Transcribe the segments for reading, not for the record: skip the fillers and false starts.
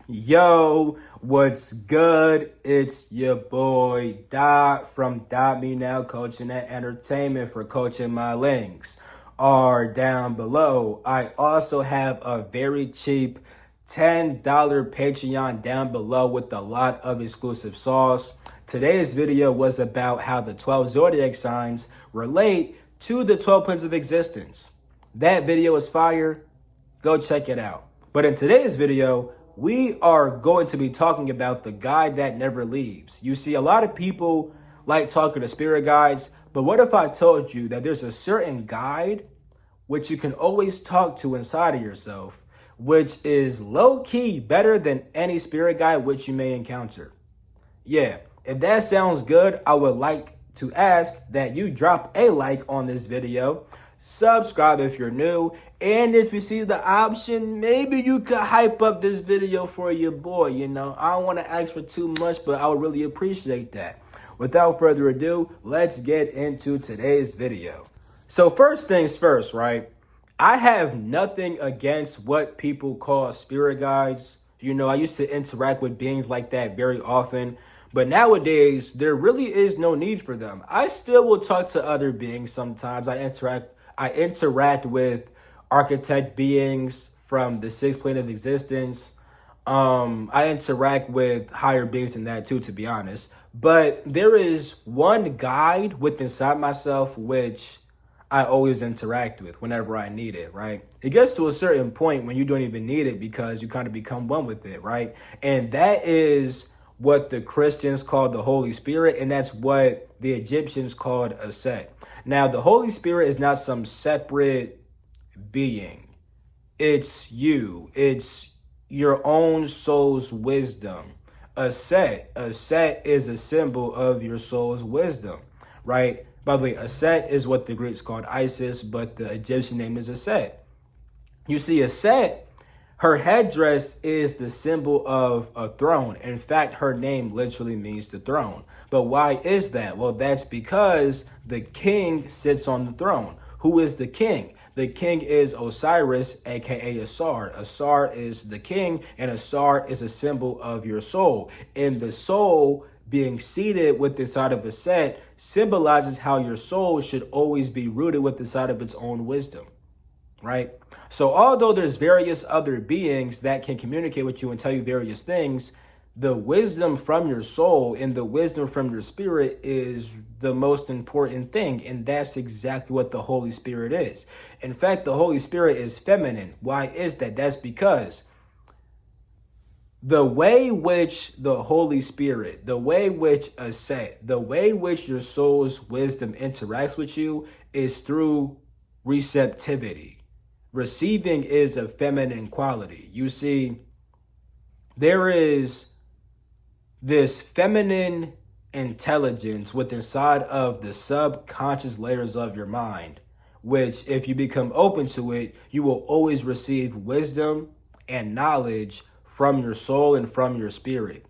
Yo, what's good? It's your boy Dot from Dot Me Now Coaching and Entertainment for coaching my links are down below. I also have a very cheap $10 Patreon down below with a lot of exclusive sauce. Today's video was about how the 12 zodiac signs relate to the 12 planes of existence. That video is fire. Go check it out. But in today's video, we are going to be talking about the guide that never leaves. You see, a lot of people like talking to spirit guides, but what if I told you that there's a certain guide which you can always talk to inside of yourself, which is low-key better than any spirit guide which you may encounter? Yeah, if that sounds good, I would like to ask that you drop a like on this video, subscribe if you're new, and if you see the option, maybe you could hype up this video for your boy. I don't want to ask for too much, but I would really appreciate that. Without further ado, let's get into today's video. So first things first, right? I have nothing against what people call spirit guides. I used to interact with beings like that very often, but nowadays there really is no need for them. I still will talk to other beings sometimes. I interact with architect beings from the sixth plane of existence. I interact with higher beings than that too, to be honest. But there is one guide within inside myself which I always interact with whenever I need it, right? It gets to a certain point when you don't even need it because you kind of become one with it, right? And that is what the Christians call the Holy Spirit, and that's what the Egyptians called a Set. Now, the Holy Spirit is not some separate being. It's you. It's your own soul's wisdom. A set is a symbol of your soul's wisdom, right? By the way, a Set is what the Greeks called Isis, but the Egyptian name is a Set. You see, a Set, her headdress is the symbol of a throne. In fact, her name literally means the throne. But why is that? Well, that's because the king sits on the throne. Who is the king? The king is Osiris, aka Asar. Asar is the king, and Asar is a symbol of your soul. And the soul being seated with the side of a Set symbolizes how your soul should always be rooted with the side of its own wisdom, right? So although there's various other beings that can communicate with you and tell you various things, the wisdom from your soul and the wisdom from your spirit is the most important thing. And that's exactly what the Holy Spirit is. In fact, the Holy Spirit is feminine. Why is that? That's because the way which the Holy Spirit, the way which a Set, the way which your soul's wisdom interacts with you is through receptivity. Receiving is a feminine quality. You see, there is this feminine intelligence within inside of the subconscious layers of your mind, which if you become open to it, you will always receive wisdom and knowledge from your soul and from your spirit.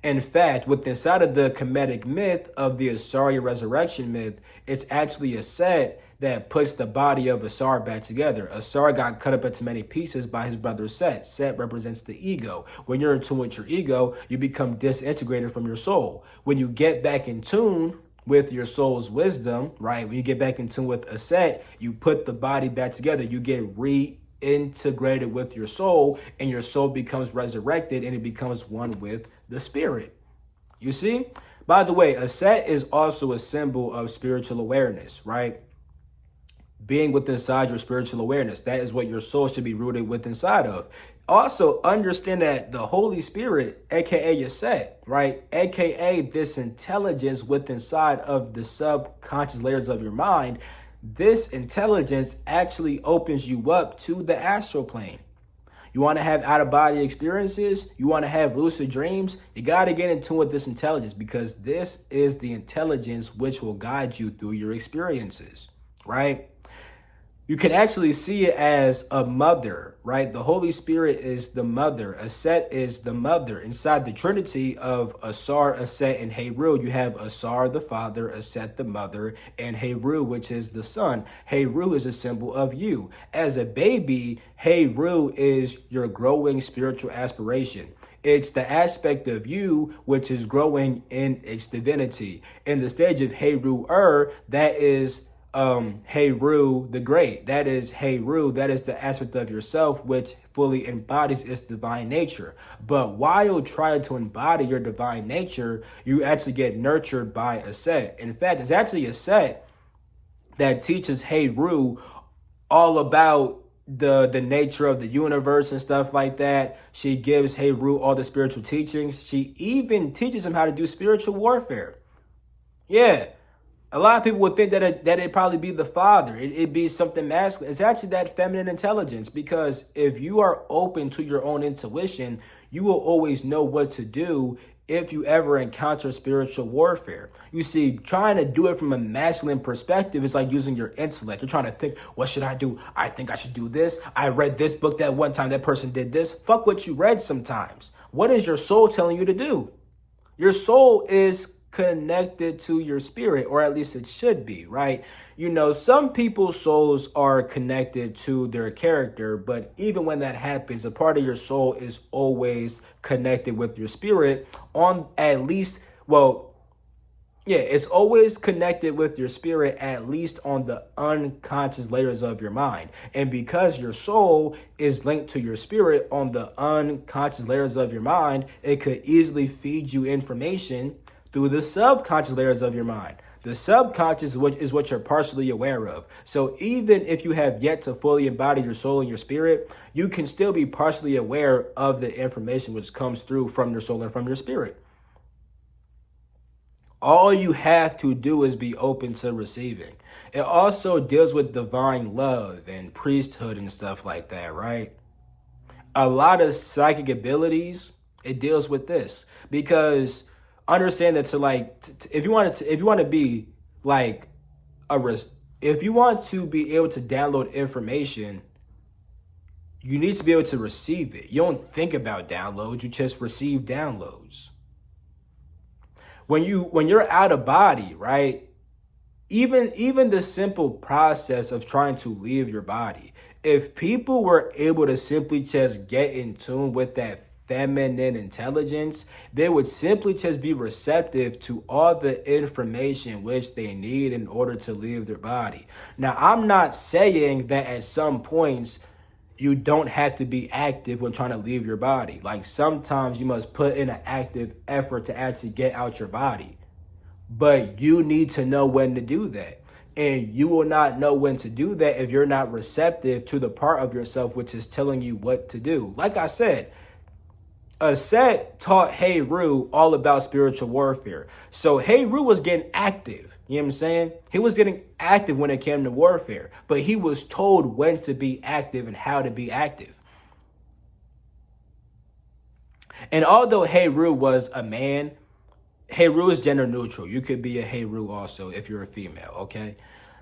In fact, within inside of the Kemetic myth of the Asari resurrection myth, it's actually a Set that puts the body of Asar back together. Asar got cut up into many pieces by his brother Set. Set represents the ego. When you're in tune with your ego, you become disintegrated from your soul. When you get back in tune with your soul's wisdom, right? When you get back in tune with a Set, you put the body back together. You get reintegrated with your soul, and your soul becomes resurrected, and it becomes one with the spirit. You see? By the way, a Set is also a symbol of spiritual awareness, right? Being within inside your spiritual awareness. That is what your soul should be rooted with inside of. Also, understand that the Holy Spirit, aka your Set, right? Aka this intelligence within inside of the subconscious layers of your mind, this intelligence actually opens you up to the astral plane. You want to have out-of-body experiences? You want to have lucid dreams? You got to get in tune with this intelligence, because this is the intelligence which will guide you through your experiences, right? You can actually see it as a mother, right? The Holy Spirit is the mother. Aset is the mother. Inside the Trinity of Asar, Aset, and Heru, you have Asar the father, Aset the mother, and Heru, which is the son. Heru is a symbol of you. As a baby, Heru is your growing spiritual aspiration. It's the aspect of you which is growing in its divinity. In the stage of Heru that is Heru the Great. That is Heru. That is the aspect of yourself which fully embodies its divine nature. But while trying to embody your divine nature, you actually get nurtured by a set. In fact, it's actually a set that teaches Heru all about the nature of the universe and stuff like that. She gives Heru all the spiritual teachings. She even teaches him how to do spiritual warfare. Yeah. A lot of people would think that it'd probably be the father. It'd be something masculine. It's actually that feminine intelligence, because if you are open to your own intuition, you will always know what to do if you ever encounter spiritual warfare. You see, trying to do it from a masculine perspective is like using your intellect. You're trying to think, what should I do? I think I should do this. I read this book that one time, that person did this. Fuck what you read sometimes. What is your soul telling you to do? Your soul is connected to your spirit, or at least it should be, right? You know, some people's souls are connected to their character, but even when that happens, a part of your soul is always connected with your spirit on at least, well, yeah, it's always connected with your spirit, at least on the unconscious layers of your mind. And because your soul is linked to your spirit on the unconscious layers of your mind, it could easily feed you information through the subconscious layers of your mind. The subconscious is what you're partially aware of. So even if you have yet to fully embody your soul and your spirit, you can still be partially aware of the information which comes through from your soul and from your spirit. All you have to do is be open to receiving. It also deals with divine love and priesthood and stuff like that, right? A lot of psychic abilities, it deals with this, because understand that if you want to be like if you want to be able to download information, you need to be able to receive it. You don't think about downloads, you just receive downloads. When you're out of body, right? Even the simple process of trying to leave your body, if people were able to simply just get in tune with that feminine intelligence, they would simply just be receptive to all the information which they need in order to leave their body. Now, I'm not saying that at some points you don't have to be active when trying to leave your body. Like, sometimes you must put in an active effort to actually get out your body. But you need to know when to do that. And you will not know when to do that if you're not receptive to the part of yourself which is telling you what to do. Like I said, Aset taught Heru all about spiritual warfare. So Heru was getting active. You know what I'm saying? He was getting active when it came to warfare, but he was told when to be active and how to be active. And although Heru was a man, Heru is gender neutral. You could be a Heru also if you're a female, okay?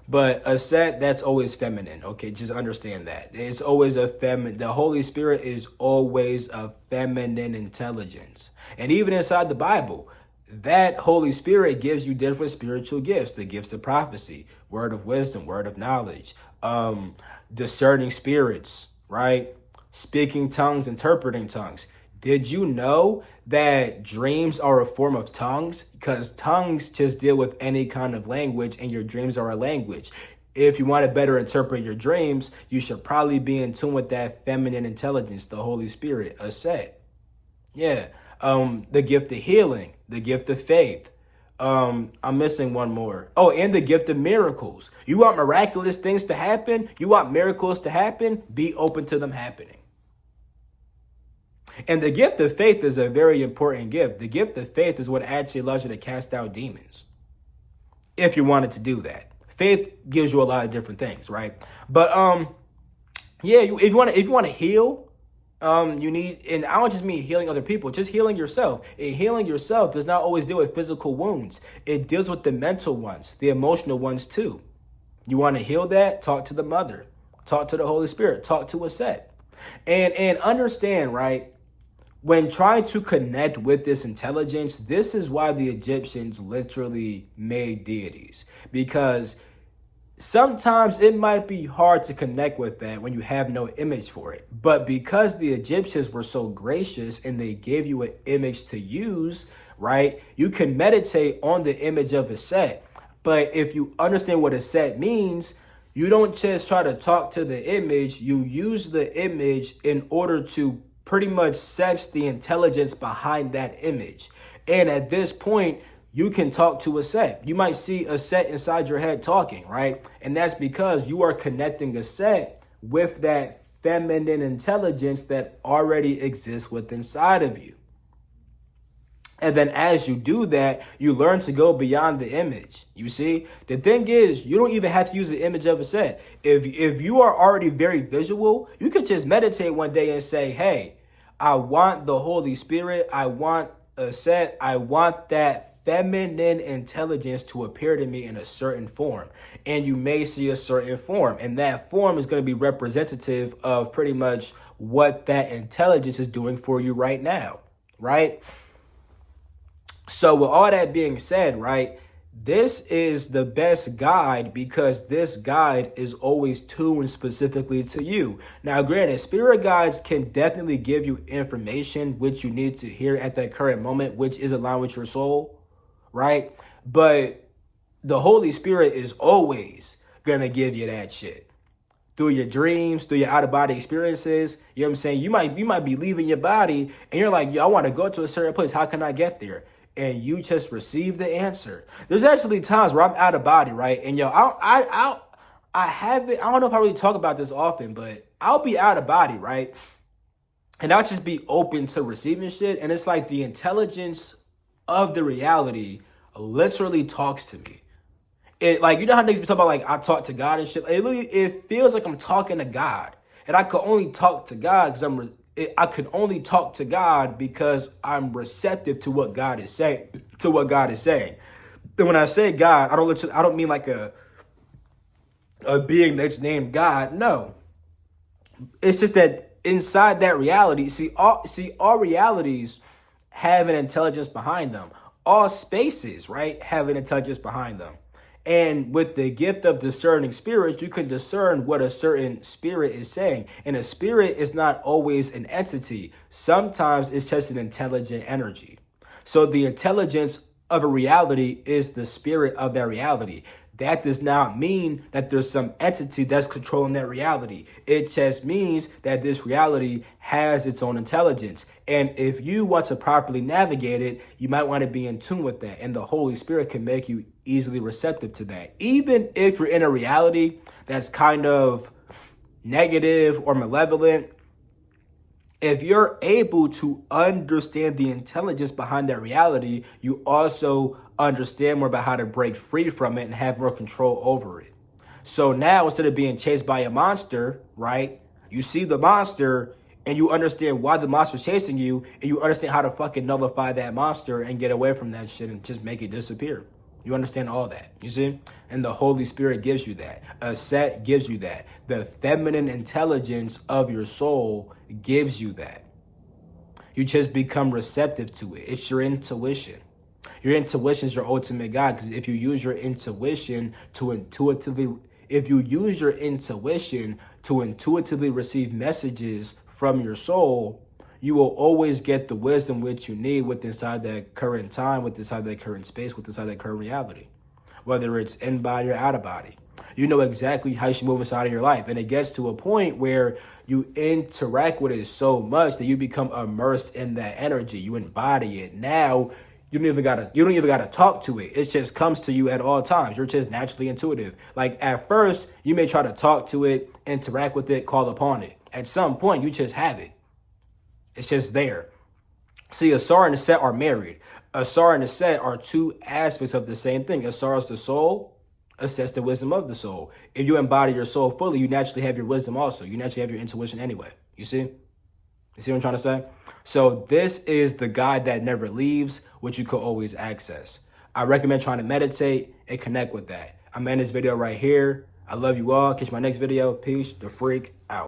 But Aset, that's always feminine, okay? Just understand that. It's always a feminine. The Holy Spirit is always a feminine intelligence. And even inside the Bible, that Holy Spirit gives you different spiritual gifts. The gifts of prophecy, word of wisdom, word of knowledge, discerning spirits, right? Speaking tongues, interpreting tongues. Did you know that dreams are a form of tongues? Because tongues just deal with any kind of language, and your dreams are a language. If you want to better interpret your dreams, you should probably be in tune with that feminine intelligence, the Holy Spirit, Aset. Yeah. The gift of healing, the gift of faith. I'm missing one more. Oh, and the gift of miracles. You want miraculous things to happen? You want miracles to happen? Be open to them happening. And the gift of faith is a very important gift. The gift of faith is what actually allows you to cast out demons, if you wanted to do that. Faith gives you a lot of different things, right? But yeah, if you want to heal, you need, and I don't just mean healing other people, just healing yourself. And healing yourself does not always deal with physical wounds. It deals with the mental ones, the emotional ones too. You want to heal that? Talk to the mother. Talk to the Holy Spirit. Talk to Aset. And understand, right? When trying to connect with this intelligence, this is why the Egyptians literally made deities. Because sometimes it might be hard to connect with that when you have no image for it. But because the Egyptians were so gracious and they gave you an image to use, right? You can meditate on the image of a set. But if you understand what a set means, you don't just try to talk to the image. You use the image in order to pretty much sense the intelligence behind that image. And at this point, you can talk to Aset. You might see Aset inside your head talking, right? And that's because you are connecting Aset with that feminine intelligence that already exists within inside of you. And then as you do that, you learn to go beyond the image. You see, the thing is, you don't even have to use the image of Aset. If you are already very visual, you could just meditate one day and say, hey, I want the Holy Spirit. I want Aset. I want that feminine intelligence to appear to me in a certain form. And you may see a certain form. And that form is going to be representative of pretty much what that intelligence is doing for you right now, right? So with all that being said, right, this is the best guide because this guide is always tuned specifically to you. Now, granted, spirit guides can definitely give you information which you need to hear at that current moment, which is aligned with your soul, right? But the Holy Spirit is always going to give you that shit. Through your dreams, through your out-of-body experiences, you know what I'm saying? You might be leaving your body and you're like, yo, I want to go to a certain place. How can I get there? And you just receive the answer. There's actually times where I'm out of body, right? And yo, I haven't, I don't know if I really talk about this often, but I'll be out of body, right? And I'll just be open to receiving shit. And it's like the intelligence of the reality literally talks to me. It, like, you know how niggas be talking about, like, I talk to God and shit? It feels like I'm talking to God. And I could only talk to God because I could only talk to God because I'm receptive to what God is saying. And when I say God, I don't mean like a being that's named God. No, it's just that inside that reality, all realities have an intelligence behind them. All spaces, right, have an intelligence behind them. And with the gift of discerning spirits, you can discern what a certain spirit is saying. And a spirit is not always an entity. Sometimes it's just an intelligent energy. So the intelligence of a reality is the spirit of that reality. That does not mean that there's some entity that's controlling that reality. It just means that this reality has its own intelligence. And if you want to properly navigate it, you might want to be in tune with that. And the Holy Spirit can make you easily receptive to that. Even if you're in a reality that's kind of negative or malevolent, if you're able to understand the intelligence behind that reality, you also understand more about how to break free from it and have more control over it. So now, instead of being chased by a monster, right, you see the monster and you understand why the monster's chasing you, and you understand how to fucking nullify that monster and get away from that shit and just make it disappear. You understand all that, you see? And the Holy Spirit gives you that. Aset gives you that. The feminine intelligence of your soul gives you that. You just become receptive to it. It's your intuition. Your intuition is your ultimate guide, because if you use your intuition to intuitively receive messages from your soul, you will always get the wisdom which you need with inside that current time, with inside that current space, with inside that current reality, whether it's in body or out of body. You know exactly how you should move inside of your life. And it gets to a point where you interact with it so much that you become immersed in that energy. You embody it. Now, you don't even gotta talk to it. It just comes to you at all times. You're just naturally intuitive. Like at first, you may try to talk to it, interact with it, call upon it. At some point, you just have it. It's just there. See, Asar and Aset are married. Asar and Aset are two aspects of the same thing. Asar is the soul. Aset's the wisdom of the soul. If you embody your soul fully, you naturally have your wisdom also. You naturally have your intuition anyway. You see? You see what I'm trying to say? So this is the guide that never leaves, which you could always access. I recommend trying to meditate and connect with that. I'm ending this video right here. I love you all. Catch my next video. Peace the freak out.